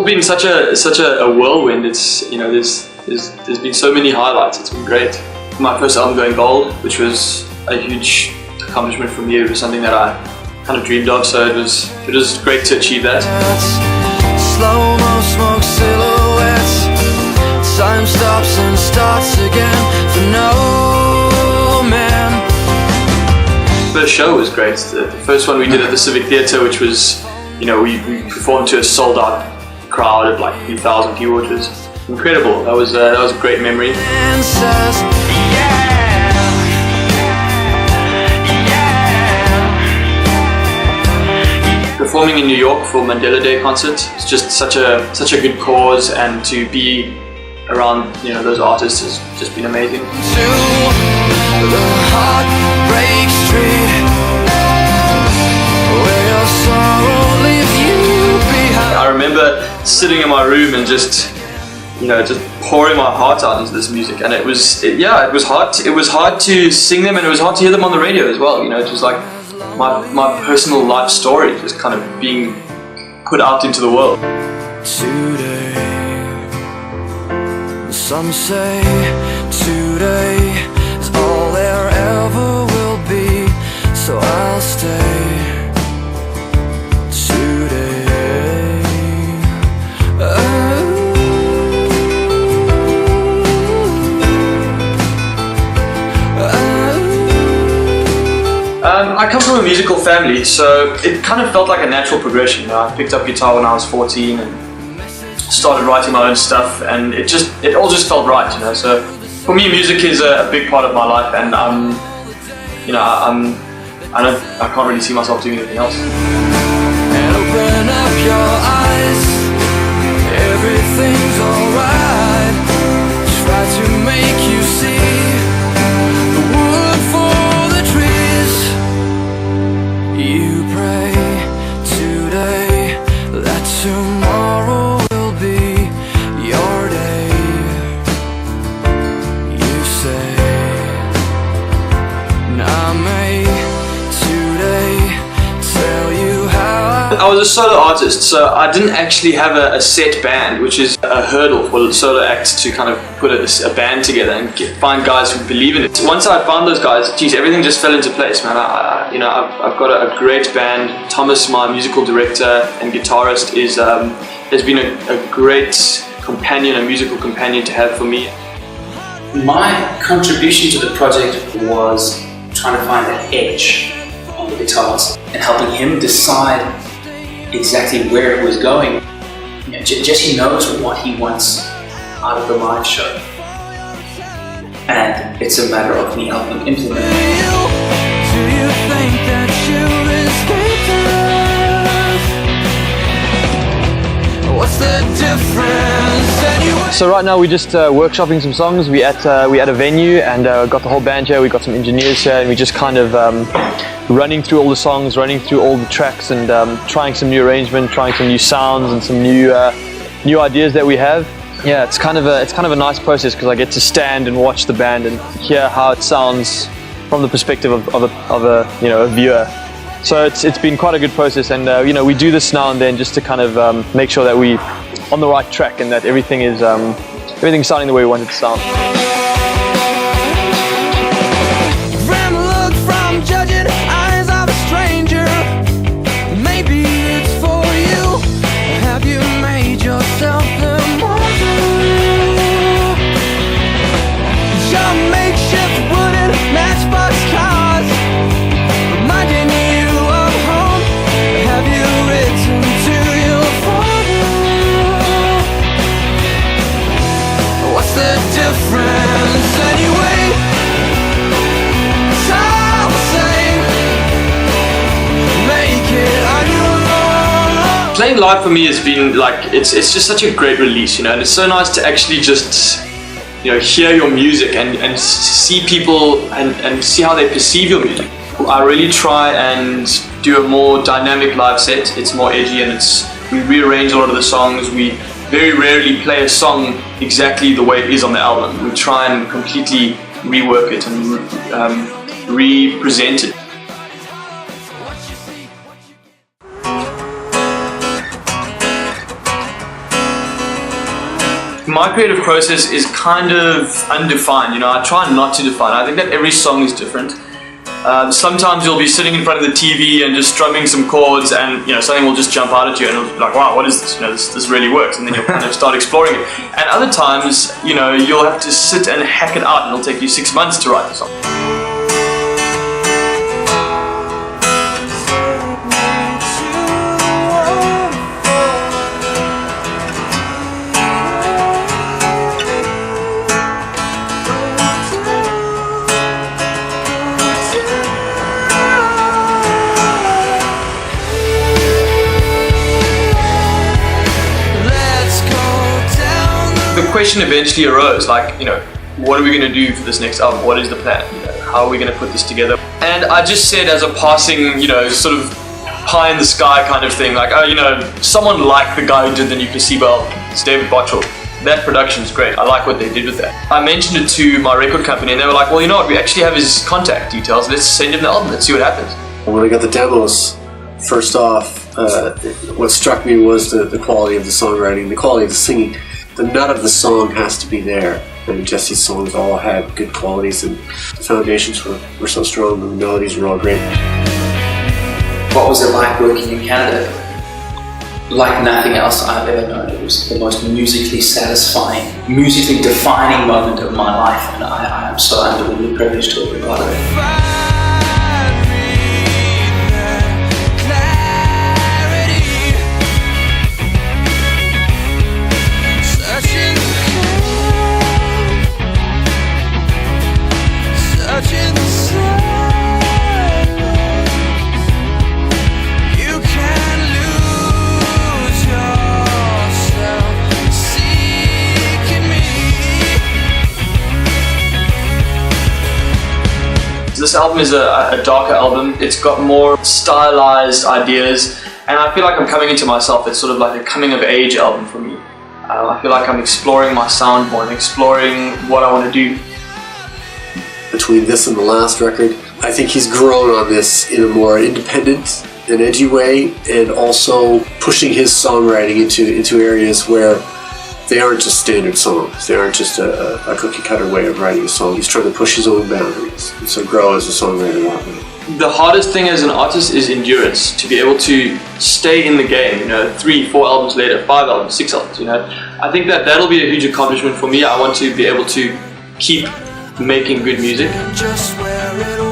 been such a whirlwind. It's, you know, there's been so many highlights. It's been great. My first album going gold, which was a huge accomplishment for me. It was something that I kind of dreamed of, so it was great to achieve that. Slow-mo smoke silhouettes. Time stops and starts again for no man. The first show was great. The first one we did at the Civic Theatre, which was, you know, we performed to a sold-out crowd of like 3,000 people, which was incredible. That was a great memory. Performing in New York for Mandela Day concert, it's just such a good cause, and to be around, you know, those artists has just been amazing. I remember sitting in my room and just pouring my heart out into this music, and it was hard to sing them, and it was hard to hear them on the radio as well. You know, it was like my personal life story just kind of being put out into the world. Today, some say today is all there ever will be, so I'll stay today. I come from a musical family, so it kind of felt like a natural progression. You know, I picked up guitar when I was 14 and started writing my own stuff, and it all just felt right, you know. So for me, music is a big part of my life, and I can't really see myself doing anything else. And open up your eyes, everything's alright. Try to make you see the wood for the trees. You pray today that tomorrow will be your day. You say, I may today tell you how I was a solo artist, so I didn't actually have a set band, which is a hurdle for solo acts to kind of put a band together and find guys who believe in it. Once I found those guys, geez, everything just fell into place, man. I've got a great band. Thomas, my musical director and guitarist, has been a great companion, a musical companion to have for me. My contribution to the project was trying to find that edge on the guitars and helping him decide exactly where it was going. You know, Jesse knows what he wants out of the live show, and it's a matter of me helping implement it. do you think that you'll escape us? What's the difference anyway? So right now we're just workshopping some songs. We at a venue, and got the whole band here. We got some engineers here, and we just kind of running through all the songs, running through all the tracks, and trying some new arrangement, trying some new sounds and some new ideas that we have. Yeah, it's kind of a nice process, because I get to stand and watch the band and hear how it sounds from the perspective of a viewer. So it's been quite a good process, and we do this now and then just to kind of make sure that we on the right track, and that everything's sounding the way we want it to sound. Judging eyes of a stranger, maybe it's for you. Have you made yourself immortal? Your makeshift wooden matchbox cars, reminding you of home. Have you written to your father? What's the difference anyway? Playing live for me has been like, it's just such a great release, you know, and it's so nice to actually just, you know, hear your music and see people and see how they perceive your music. I really try and do a more dynamic live set. It's more edgy, and we rearrange a lot of the songs. We very rarely play a song exactly the way it is on the album. We try and completely rework it and re-present it. my creative process is kind of undefined. You know, I try not to define. I think that every song is different. Sometimes you'll be sitting in front of the TV and just strumming some chords, and you know something will just jump out at you, and it'll be like, wow, what is this? You know, this really works, and then you'll kind of start exploring it. And other times, you know, you'll have to sit and hack it out, and it'll take you 6 months to write the song. The question eventually arose, like, you know, what are we going to do for this next album? What is the plan? You know, how are we going to put this together? And I just said, as a passing, you know, sort of pie in the sky kind of thing, like, oh, you know, someone like the guy who did the New Placebo album, it's David Bottrell. That production is great. I like what they did with that. I mentioned it to my record company, and they were like, well, you know what, we actually have his contact details. Let's send him the album. Let's see what happens. When I got the demos, first off, what struck me was the quality of the songwriting, the quality of the singing. The nut of the song has to be there, and Jesse's songs all had good qualities, and the foundations were so strong, the melodies were all great. What was it like working in Canada? Like nothing else I've ever known. It was the most musically satisfying, musically defining moment of my life, and I am so unbelievably privileged to have been part of it. This album is a darker album. It's got more stylized ideas, and I feel like I'm coming into myself. It's sort of like a coming of age album for me. I feel like I'm exploring my sound more and exploring what I want to do. Between this and the last record, I think he's grown on this in a more independent and edgy way, and also pushing his songwriting into areas where they aren't just standard songs. They aren't just a cookie cutter way of writing a song. He's trying to push his own boundaries and so grow as a songwriter that way. The hardest thing as an artist is endurance, to be able to stay in the game, you know, 3, 4 albums later, 5 albums, 6 albums, you know. I think that'll be a huge accomplishment for me. I want to be able to keep making good music. Just where it